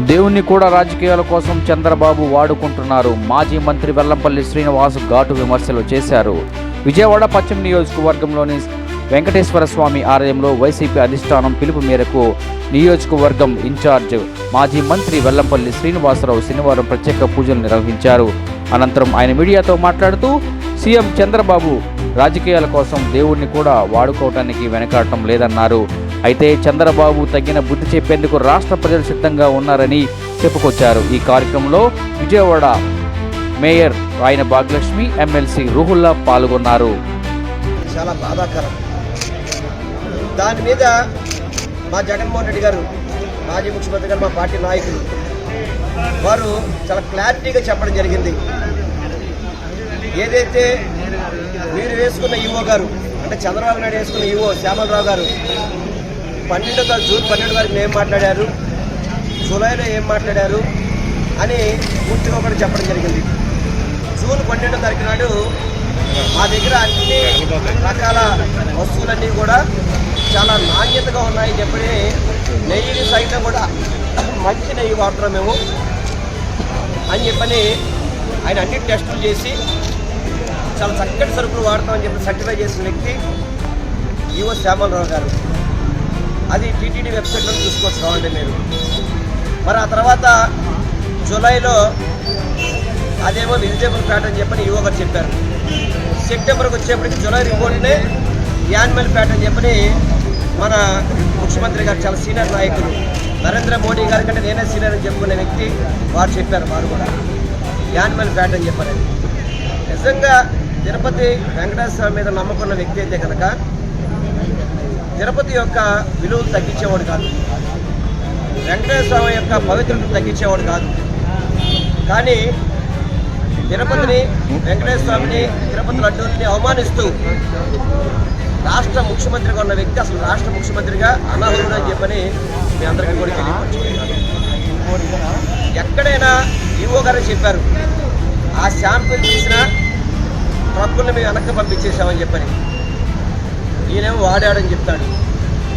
దేవుణ్ణి కూడా రాజకీయాల కోసం చంద్రబాబు వాడుకుంటున్నారు. మాజీ మంత్రి వెల్లంపల్లి శ్రీనివాస్ ఘాటు విమర్శలు చేశారు. విజయవాడ పశ్చిమ నియోజకవర్గంలోని వెంకటేశ్వర స్వామి ఆలయంలో వైసీపీ అధిష్టానం పిలుపు మేరకు నియోజకవర్గం ఇన్ఛార్జ్ మాజీ మంత్రి వెల్లంపల్లి శ్రీనివాసరావు శనివారం ప్రత్యేక పూజలు నిర్వహించారు. అనంతరం ఆయన మీడియాతో మాట్లాడుతూ సీఎం చంద్రబాబు రాజకీయాల కోసం దేవుణ్ణి కూడా వాడుకోవటానికి వెనకాడటం లేదన్నారు. అయితే చంద్రబాబు తగిన బుద్ధి చెప్పేందుకు రాష్ట్ర ప్రజలు సిద్ధంగా ఉన్నారని చెప్పుకొచ్చారు. ఈ కార్యక్రమంలో విజయవాడ మేయర్ రాయన భాగ్యలక్ష్మి, ఎమ్మెల్సీ రూహుల్లా పాల్గొన్నారు. చాలా బాధాకరం. దాని మీద మా జగన్మోహన్ రెడ్డి గారు, మాజీ ముఖ్యమంత్రి గారు, మా పార్టీ నాయకులు వారు చాలా క్లారిటీగా చెప్పడం జరిగింది. ఏదైతే మీరు వేసుకున్న ఈవో గారు, అంటే చంద్రబాబు నాయుడు వేసుకున్న ఈవో శ్యామలరావు గారు జూన్ 12 తారీఖున ఏం మాట్లాడారు, జూలైలో ఏం మాట్లాడారు అని పూర్తిగా కూడా చెప్పడం జరిగింది. జూన్ 12 తారీఖు నాడు మా దగ్గర అన్ని రకాల వస్తువులన్నీ కూడా చాలా నాణ్యతగా ఉన్నాయని చెప్పి నెయ్యి సైతం కూడా మంచి నెయ్యి వాడుతున్నాం మేము అని చెప్పని ఆయన అన్ని టెస్టులు చేసి చాలా చక్కటి సరుకులు వాడతామని చెప్పి సర్టిఫై చేసిన వ్యక్తి ఈవో శ్యామలరావు గారు. అది టీటీడీ వెబ్సైట్లో చూసుకోవచ్చు కావాలంటే మీరు. మరి ఆ తర్వాత జూలైలో అదేమో వెజిటేబుల్ ఫ్యాట్ అని చెప్పని ఈవో గారు చెప్పారు. సెప్టెంబర్కి వచ్చేప్పటికి జూలై రిపోర్ట్ని యానిమల్ ఫ్యాట్ అని చెప్పని మన ముఖ్యమంత్రి గారు, చాలా సీనియర్ నాయకులు నరేంద్ర మోడీ గారి కంటే నేనే సీనియర్ అని చెప్పుకునే వ్యక్తి వారు చెప్పారు. వారు కూడా యానిమల్ ఫ్యాట్ అని చెప్పారు. నిజంగా తిరుపతి వెంకటేశ్వర మీద నమ్మకున్న వ్యక్తి అయితే కనుక తిరుపతి యొక్క విలువలు తగ్గించేవాడు కాదు, వెంకటేశ్వర యొక్క పవిత్రతను తగ్గించేవాడు కాదు. కానీ తిరుపతిని, వెంకటేశ్వర స్వామిని, తిరుపతి లడ్డూని అవమానిస్తూ రాష్ట్ర ముఖ్యమంత్రిగా ఉన్న వ్యక్తి అసలు రాష్ట్ర ముఖ్యమంత్రిగా అనర్హుడు అని చెప్పని మీ అందరికీ కూడా తెలియపరుచుకుంటున్నాను. ఎక్కడైనా ఈవో గారు చెప్పారు, ఆ శాంపిల్ తీసిన ట్రక్కుల్ని మేము వెనక్కి పంపించేసామని చెప్పని. ఈయనేమో వాడాడని చెప్తాడు.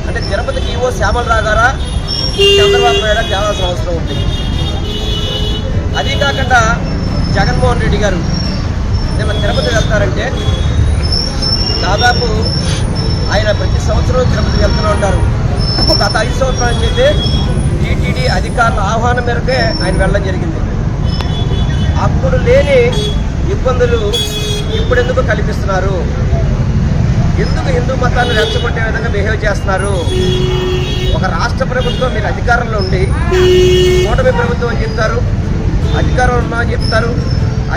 అంటే తిరుపతికి ఈవో శ్యామలరావు గారా, చంద్రబాబు నాయుడు తేవాల్సిన అవసరం ఉంది. అదీ కాకుండా జగన్మోహన్ రెడ్డి గారు మన తిరుపతి వెళ్తారంటే దాదాపు ఆయన ప్రతి సంవత్సరం తిరుపతికి వెళ్తూనే ఉంటారు. గత 5 సంవత్సరాల నుంచి అయితే టీటీడీ అధికారుల ఆహ్వానం మేరకే ఆయన వెళ్ళడం జరిగింది. అప్పుడు లేని ఇబ్బందులు ఇప్పుడెందుకు కల్పిస్తున్నారు? ఎందుకు హిందూ మతాన్ని రెచ్చగొట్టే విధంగా బిహేవ్ చేస్తున్నారు? ఒక రాష్ట్ర ప్రభుత్వం మీరు అధికారంలో ఉండి కూటమి ప్రభుత్వం అని చెప్తారు, అధికారంలో ఉన్నామని చెప్తారు.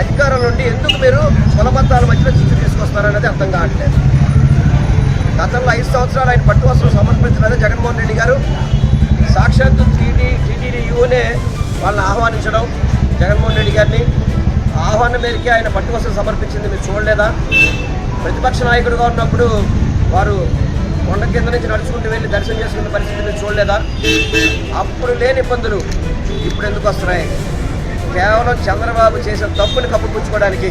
అధికారంలో ఉండి ఎందుకు మీరు కుల మతాల మధ్యలో చిచ్చు తీసుకొస్తారనేది అర్థం కావట్లేదు. గతంలో 5 సంవత్సరాలు ఆయన పట్టు వస్త్రం సమర్పించలేదు జగన్మోహన్ రెడ్డి గారు. సాక్షాత్తు టీటీడీ యూనే వాళ్ళని ఆహ్వానించడం, జగన్మోహన్ రెడ్డి గారిని ఆహ్వానం మేరకే ఆయన పట్టు వస్త్రం సమర్పించింది మీరు చూడలేదా? ప్రతిపక్ష నాయకుడిగా ఉన్నప్పుడు వారు కొండ కింద నుంచి నడుచుకుంటూ వెళ్ళి దర్శనం చేసుకునే పరిస్థితి మీరు చూడలేదా? అప్పుడు లేని ఇబ్బందులు ఇప్పుడు ఎందుకు వస్తున్నాయి? కేవలం చంద్రబాబు చేసిన తప్పుని కప్పుపుచ్చుకోవడానికి,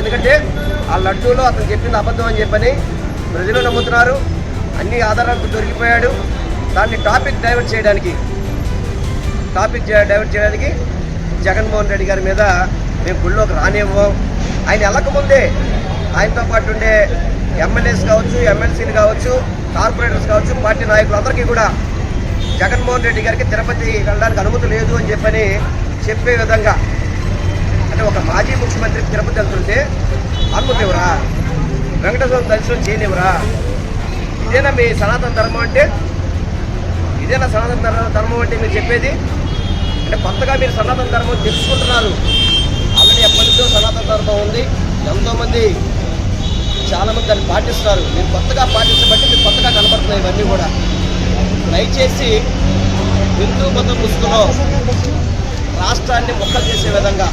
ఎందుకంటే ఆ లడ్డూలో అతను చెప్పింది అబద్ధం అని చెప్పని ప్రజలు నమ్ముతున్నారు. అన్ని ఆధారాలకు దొరికిపోయాడు. దాన్ని టాపిక్ డైవర్ట్ చేయడానికి జగన్మోహన్ రెడ్డి గారి మీద మేము గుళ్ళోకి రానివ్వం. ఆయన వెళ్ళకముందే ఆయనతో పాటు ఉండే ఎమ్మెల్యేస్ కావచ్చు, ఎమ్మెల్సీలు కావచ్చు, కార్పొరేటర్స్ కావచ్చు, పార్టీ నాయకులు అందరికీ కూడా జగన్మోహన్ రెడ్డి గారికి తిరుపతి వెళ్ళడానికి అనుమతి లేదు అని చెప్పని చెప్పే విధంగా, అంటే ఒక మాజీ ముఖ్యమంత్రికి తిరుపతి వెళ్తుంటే అనుమతి ఇవ్వరా? వెంకటేశ్వర దర్శనం చేయనివ్వరా? ఇదేనా మీ సనాతన ధర్మం అంటే? ఇదేనా సనాతన ధర్మం అంటే మీరు చెప్పేది? అంటే కొత్తగా మీరు సనాతన ధర్మం తెలుసుకుంటున్నారు. ఆల్రెడీ ఎప్పటి నుంచో సనాతన ధర్మం ఉంది, ఎంతోమంది చాలామంది దాన్ని పాటిస్తున్నారు. మీరు కొత్తగా పాటించబట్టి మీరు కొత్తగా కనపడుతున్నాయి ఇవన్నీ కూడా. దయచేసి హిందూ మతం ముసుగులో రాష్ట్రాన్ని మొక్కలు చేసే విధంగా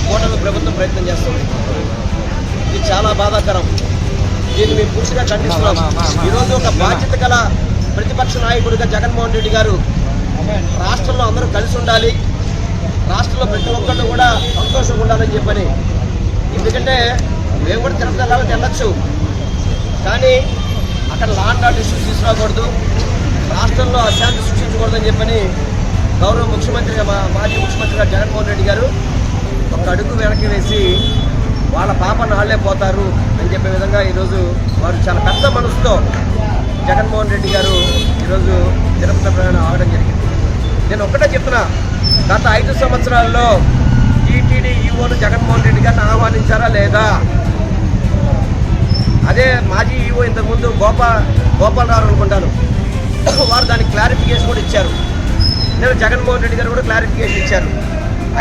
కూటమి ప్రభుత్వం ప్రయత్నం చేస్తుంది. ఇది చాలా బాధాకరం. దీన్ని మేము పూర్తిగా ఖండిస్తున్నాం. ఈరోజు ఒక బాధ్యత గల ప్రతిపక్ష నాయకుడిగా జగన్మోహన్ రెడ్డి గారు రాష్ట్రంలో అందరూ కలిసి ఉండాలి, రాష్ట్రంలో ప్రతి ఒక్కళ్ళు కూడా సంతోషంగా ఉండాలని చెప్పని. ఎందుకంటే మేము కూడా తిరుపతి వెళ్ళచ్చు, కానీ అక్కడ లా అండ్ ఆర్డర్ ఇష్యూస్ తీసుకురాకూడదు, రాష్ట్రంలో అశాంతి సృష్టించకూడదని చెప్పని గౌరవ ముఖ్యమంత్రిగా మాజీ ముఖ్యమంత్రి గారు జగన్మోహన్ రెడ్డి గారు ఒక అడుగు వెనక్కి వేసి వాళ్ళ పాపను వాళ్ళే పోతారు అని చెప్పే విధంగా ఈరోజు వారు చాలా పెద్ద మనసుతో జగన్మోహన్ రెడ్డి గారు ఈరోజు తిరుపతి ప్రయాణం ఆగడం జరిగింది. నేను ఒక్కటే చెప్తున్నా, గత 5 సంవత్సరాల్లో టీటీడీ ఈవోను జగన్మోహన్ రెడ్డి గారిని ఆహ్వానించారా లేదా? అదే మాజీ ఈవో ఇంతకుముందు గోపాలరావు అనుకుంటాను, వారు దానికి క్లారిఫికేషన్ కూడా ఇచ్చారు. నేను జగన్మోహన్ రెడ్డి గారు కూడా క్లారిఫికేషన్ ఇచ్చారు.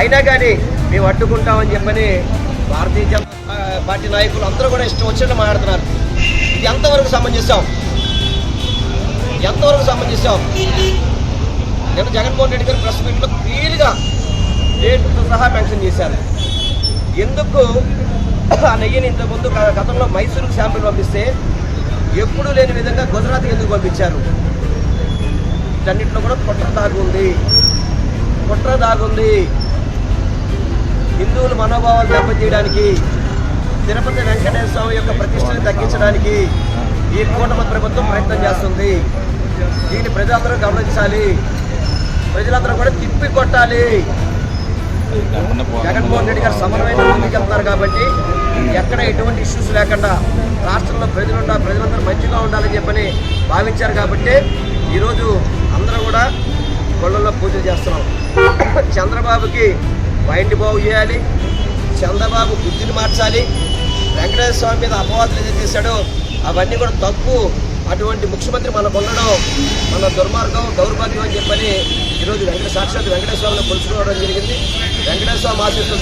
అయినా కానీ మేము అడ్డుకుంటామని చెప్పని భారతీయ జనతా పార్టీ నాయకులు అందరూ కూడా ఇష్టం వచ్చినట్టు మాట్లాడుతున్నారు. ఇది ఎంతవరకు సమంజసం? నేను జగన్మోహన్ రెడ్డి గారు ప్రెస్ మీట్లో క్లియర్గా డేట్తో సహా మెన్షన్ చేశారు. ఎందుకు ఆ నెయ్యిని ఇంతకుముందు గతంలో మైసూరుకు శాంపిల్ పంపిస్తే ఎప్పుడూ లేని విధంగా గుజరాత్కి ఎందుకు పంపించారు? వీటన్నిటిలో కూడా కుట్ర దాగుంది. హిందువుల మనోభావాలు దెబ్బతీయడానికి, తిరుపతి వెంకటేశ్వర స్వామి యొక్క ప్రతిష్టని తగ్గించడానికి ఈ కూటమి ప్రభుత్వం ప్రయత్నం చేస్తుంది. దీన్ని ప్రజలందరూ గమనించాలి, ప్రజలందరూ కూడా తిప్పి కొట్టాలి. జగన్మోహన్ రెడ్డి గారు సమన్వయంగా ముందుకెళ్తున్నారు కాబట్టి ఎక్కడ ఎటువంటి ఇష్యూస్ లేకుండా రాష్ట్రంలో ప్రజలందరూ మంచిగా ఉండాలని చెప్పని భావించారు కాబట్టి ఈరోజు అందరూ కూడా గొళ్ళల్లో పూజలు చేస్తున్నాం. చంద్రబాబుకి మైండ్ బాగు చేయాలి, చంద్రబాబు బుద్ధిని మార్చాలి. వెంకటేశ్వర స్వామి మీద అపవాదులు ఏదైతే చేశాడో అవన్నీ కూడా తప్పు. అటువంటి ముఖ్యమంత్రి మనకు ఉండడం మన దుర్మార్గం, దౌర్భాగ్యం అని చెప్పని ఈరోజు సాక్షాత్ వెంకటేశ్వర స్వామిని కొలుసుకోవడం జరిగింది. వెంకటేశ్వర స్వామి ఆశీస్సులు